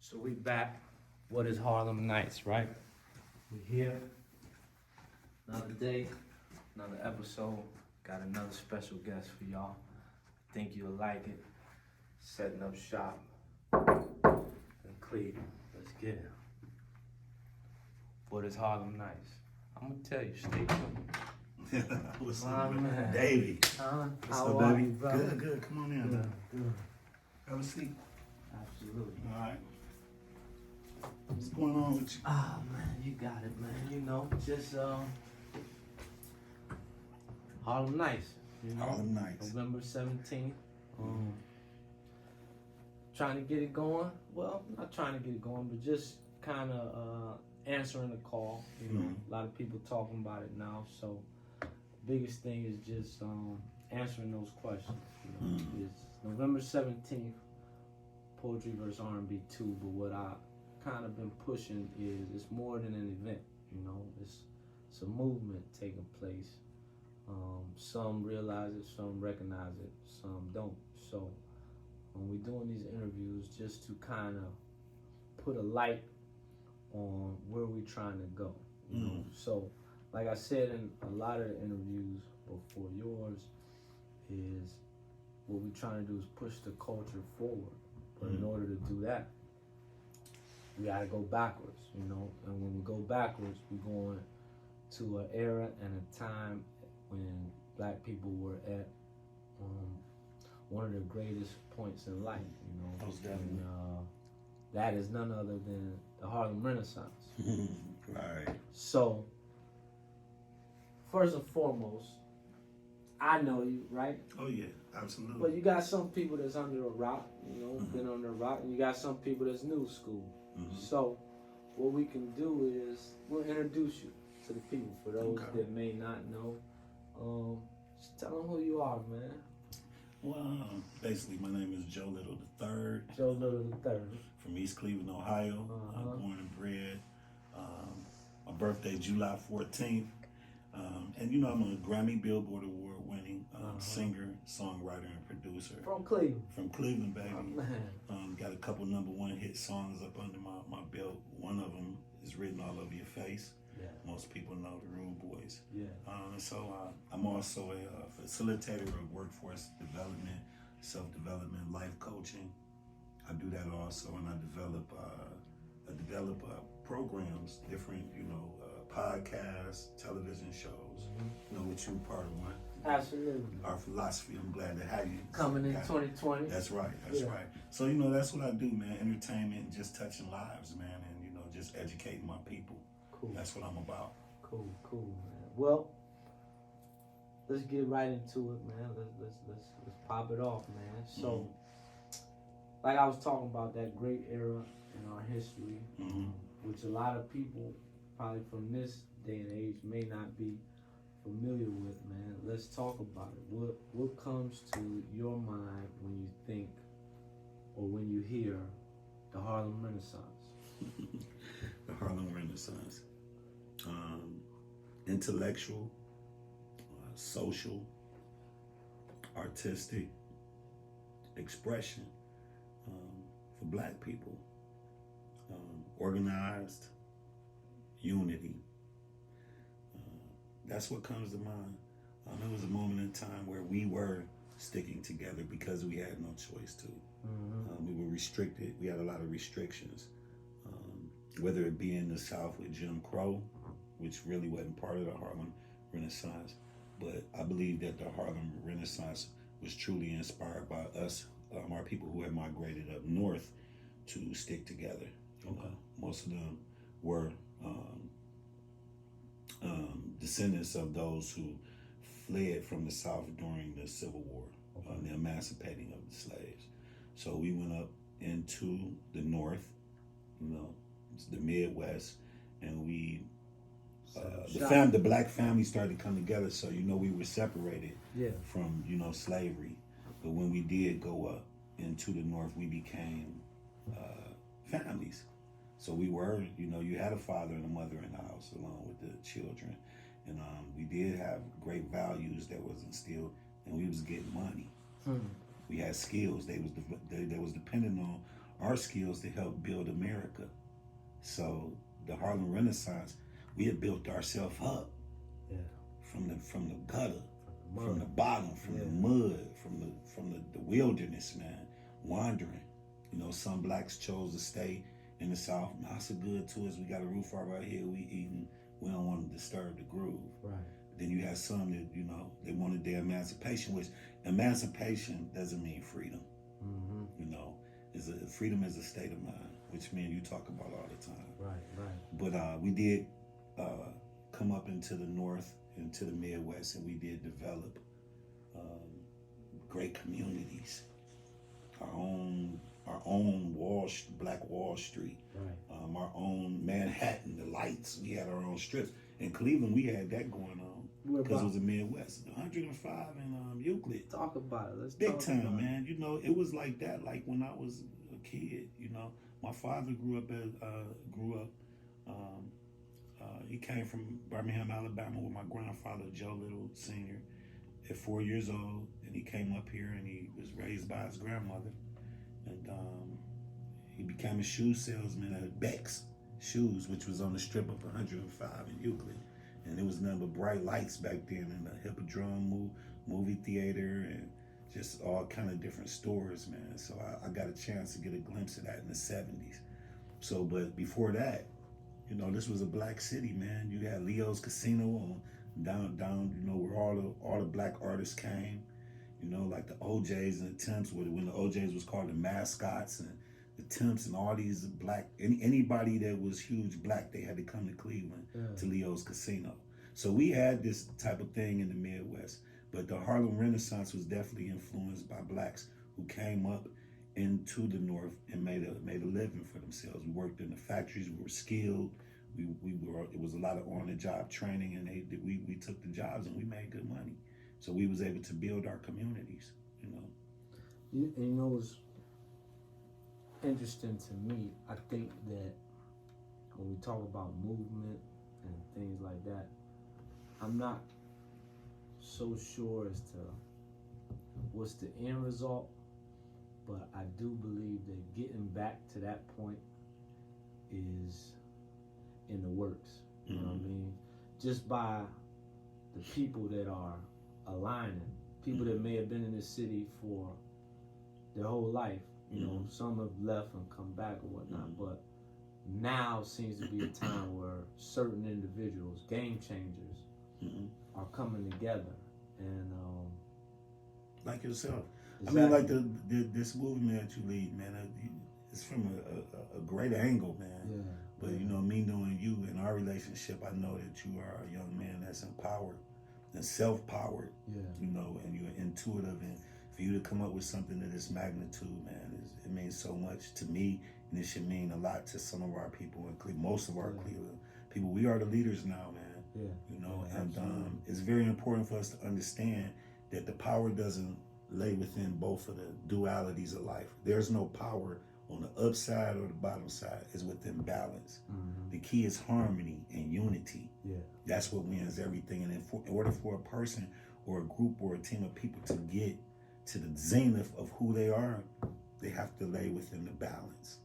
So we back. What is Harlem Nights, right? We here. Another day, another episode. Got another special guest for y'all. Think you'll like it. Setting up shop in Cleveland. Let's get it. What is Harlem Nights? I'm gonna tell you, stay tuned. What's My up, man. Davey? What's How up, baby? you, brother? Good, good. Come on in. Good, good. Have a seat. Absolutely. All right. What's going on with you? Ah, man, you got it, man. You know, just Harlem Nights. You know, Harlem Nights. November 17th. Trying to get it going. Well, not trying to get it going, but just kind of answering the call. You know, a lot of people talking about it now. So, biggest thing is just answering those questions. You know, it's November 17th. Poetry versus R&B 2, but what I kind of been pushing is it's more than an event, you know, it's a movement taking place. Some realize it, some recognize it, some don't. So when we're doing these interviews, just to kind of put a light on where we're trying to go, you know. So like I said in a lot of the interviews before yours, is what we're trying to do is push the culture forward. But in order to do that, we gotta go backwards, you know. And when we go backwards, we're going to an era and a time when black people were at one of their greatest points in life, you know. Most definitely. And that is none other than the Harlem Renaissance. Right. So, first and foremost, I know you, right? Oh yeah, absolutely. But you got some people that's under a rock, you know, been under a rock, and you got some people that's new school. So, what we can do is we'll introduce you to the people. For those that may not know, just tell them who you are, man. Well, basically, my name is Joe Little III. Joe Little III. From East Cleveland, Ohio. Born and bred. My birthday, July 14th. And you know, I'm a Grammy Billboard Award winning singer, songwriter, and producer. From Cleveland. From Cleveland, baby. Oh, man. Got a couple #1 hit songs up under my belt. One of them is Written All Over Your Face. Yeah. Most people know the Rude Boys. Yeah. And so I'm also a facilitator of workforce development, self-development, life coaching. I do that also, and I develop programs, different, podcasts, television shows. You know, which you're part of one. Absolutely. Our philosophy, I'm glad to have you. Coming in 2020. That's right, that's right. So, that's what I do, man. Entertainment and just touching lives, man, and, just educating my people. Cool. That's what I'm about. Cool, man. Well, let's get right into it, man. Let's pop it off, man. So, like I was talking about, that great era in our history, which a lot of people probably from this day and age may not be familiar with, man. Let's talk about it. What comes to your mind when you think or when you hear the Harlem Renaissance? The Harlem Renaissance. Intellectual, social, artistic expression for black people. Organized unity. That's what comes to mind. It was a moment in time where we were sticking together because we had no choice to. We were restricted. We had a lot of restrictions. Whether it be in the South with Jim Crow, which really wasn't part of the Harlem Renaissance, but I believe that the Harlem Renaissance was truly inspired by us, our people who had migrated up north to stick together. Most of them were descendants of those who fled from the South during the Civil War, the emancipating of the slaves. So we went up into the North, the Midwest, and we, the black family started to come together. So, we were separated from, slavery. But when we did go up into the North, we became families. So we were, you had a father and a mother in the house along with the children. And we did have great values that was instilled, and we was getting money. We had skills. They was dependent on our skills to help build America. So the Harlem Renaissance, we had built ourselves up from the gutter, from the bottom, from the mud, from the wilderness, man, wandering. You know, some blacks chose to stay in the South. That's good to us. We got a roof over our head. We eating. We don't want to disturb the groove. Right. Then you have some that, you know, they wanted their emancipation, which emancipation doesn't mean freedom. Mm-hmm. You know, freedom is a state of mind, which me and you talk about all the time. Right. But we did come up into the North, into the Midwest, and we did develop great communities. Our own Black Wall Street. Right. Our own Manhattan, the lights. We had our own strips. In Cleveland, we had that going on because it was the Midwest. 105 in Euclid. Talk about it. Let's big talk time, about man. You know, it was like that. Like when I was a kid. You know, my father grew up. He came from Birmingham, Alabama, with my grandfather Joe Little Sr. at 4 years old, and he came up here and he was raised by his grandmother, and he became a shoe salesman at Beck's Shoes, which was on the strip of 105 in Euclid, and it was nothing but bright lights back then, in the Hippodrome movie theater, and just all kind of different stores, man. So I got a chance to get a glimpse of that in the 70s. So, but before that, you know, this was a black city, man. You had Leo's Casino on down, you know, where all the black artists came. You know, like the OJs and the Temps, when the OJs was called the Mascots, and the Temps and all these black, anybody that was huge black, they had to come to Cleveland to Leo's Casino. So we had this type of thing in the Midwest, but the Harlem Renaissance was definitely influenced by blacks who came up into the North and made a living for themselves. We worked in the factories. We were skilled. It was a lot of on-the-job training, and we took the jobs and we made good money. So we was able to build our communities, you know. You know what's interesting to me? I think that when we talk about movement and things like that, I'm not so sure as to what's the end result, but I do believe that getting back to that point is in the works. You know what I mean? Just by the people that are aligning, people that may have been in the city for their whole life. You know, some have left and come back or whatnot, but now seems to be a time where certain individuals, game changers, are coming together, and like yourself. Exactly. I mean, like this movement that you lead, man. It's from a great angle, man. Yeah. But you know, me knowing you and our relationship, I know that you are a young man that's empowered and self-powered. Yeah. You know, and you're intuitive, and for you to come up with something of this magnitude, man, it means so much to me, and it should mean a lot to some of our people in Cleveland, most of our Cleveland people. We are the leaders now, man. Yeah. You know, Yeah, and it's very important for us to understand that the power doesn't lay within both of the dualities of life. There's no power on the upside or the bottom side. It's within balance. The key is harmony and unity. Yeah. That's what wins everything. And in order for a person or a group or a team of people to get to the zenith of who they are, they have to lay within the balance.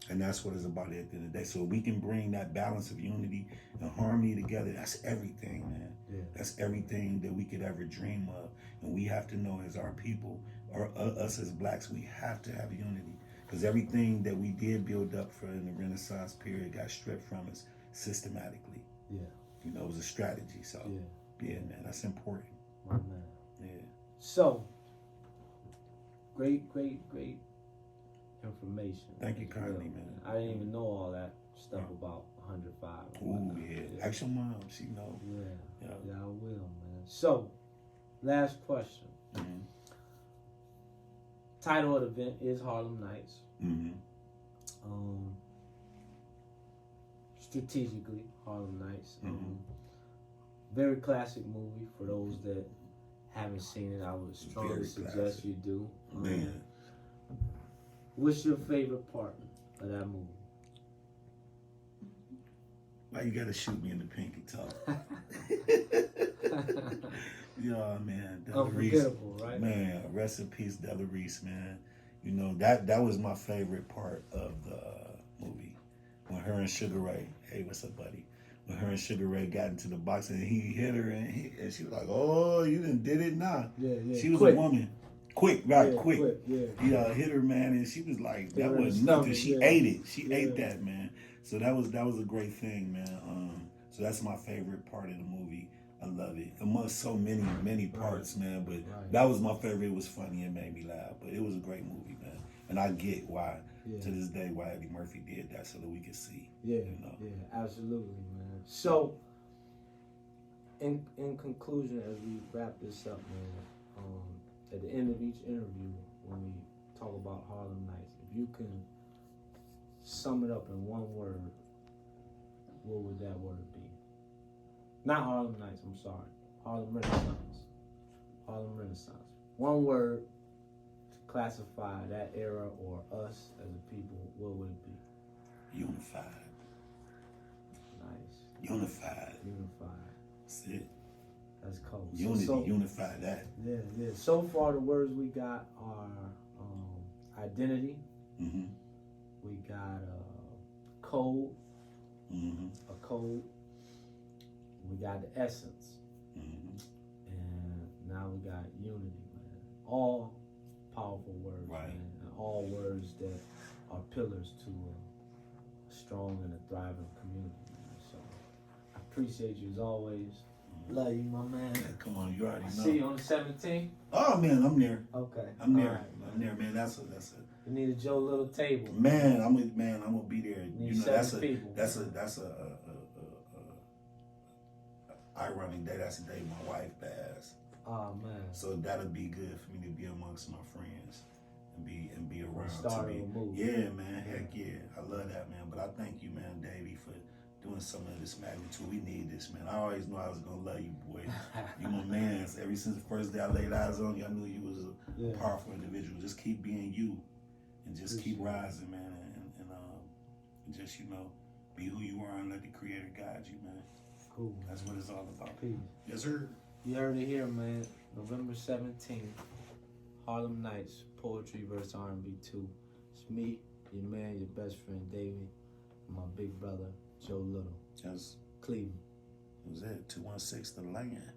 And that's what it's about at the end of the day. So we can bring that balance of unity and harmony together. That's everything, man. Yeah. That's everything that we could ever dream of. And we have to know as our people, or us as blacks, we have to have unity. Because everything that we did build up for in the Renaissance period got stripped from us systematically. Yeah. You know, it was a strategy. So, yeah, man, that's important. My man. Yeah. So, great information. Thank you kindly, man. I didn't even know all that stuff about 105. Ooh, yeah. Ask your mom. She know. Yeah, I will, man. So, last question. Title of the event is Harlem Nights. Strategically, Harlem Nights. Very classic movie. For those that haven't seen it, I would strongly suggest you do. Man. What's your favorite part of that movie? Why you gotta shoot me in the pinky toe? Yeah, man. Unforgettable, right? Man, rest in peace, Della Reese, man. You know, that was my favorite part of the movie. When her and Sugar Ray, hey, what's up, buddy? When her and Sugar Ray got into the box and he hit her and she was like, "Oh, you done did it now." Yeah. She was quick. a woman. Quick, right, Yeah, quick. Yeah. Hit her, man, and she was like, that Hit her in was the nothing. stomach, She yeah. ate it. She Yeah. ate that, man. So that was a great thing, man. So that's my favorite part of the movie. I love it. Amongst so many parts, man. But that was my favorite. It was funny and made me laugh. But it was a great movie, man. And I get why, to this day, why Eddie Murphy did that so that we could see. Yeah, you know? yeah, absolutely, man. So, in conclusion, as we wrap this up, man, at the end of each interview, when we talk about Harlem Nights, if you can sum it up in one word, what would that word be? Not Harlem Nights, I'm sorry. Harlem Renaissance. Harlem Renaissance. One word to classify that era or us as a people, what would it be? Unified. Nice. Unified. That's it. That's cool. Unity, unify that. Yeah. So far, the words we got are identity. Mm-hmm. We got code. Mm-hmm. A code. We got the essence. Mm-hmm. And now we got unity, man. All powerful words, right. Man. And all words that are pillars to a strong and a thriving community, man. So I appreciate you as always. Love you, my man. Yeah, come on, you already know. See you on the 17th. Oh man, I'm there. Okay. I'm there. Right, I'm there, man. That's a. You need a Joe Little table. Man, I'm gonna be there. You know, that's a ironic day. That's the day my wife passed. Oh man. So that'll be good for me to be amongst my friends and be around. Start a move. Yeah, man. Heck yeah, I love that, man. But I thank you, man, Davey, for doing some of this magnitude. We need this, man. I always knew I was gonna love you, boy. You my man. Ever since the first day I laid eyes on you, I knew you was a powerful individual. Just keep being you, and just keep rising, man. And just be who you are and let the Creator guide you, man. Cool. That's what it's all about. Peace. Yes, sir. You heard it here, man. November 17th, Harlem Nights, Poetry vs. R&B 2. It's me, your man, your best friend, Davey, and my big brother, Joe Little. Yes. Cleveland. What was that? 216 The Land.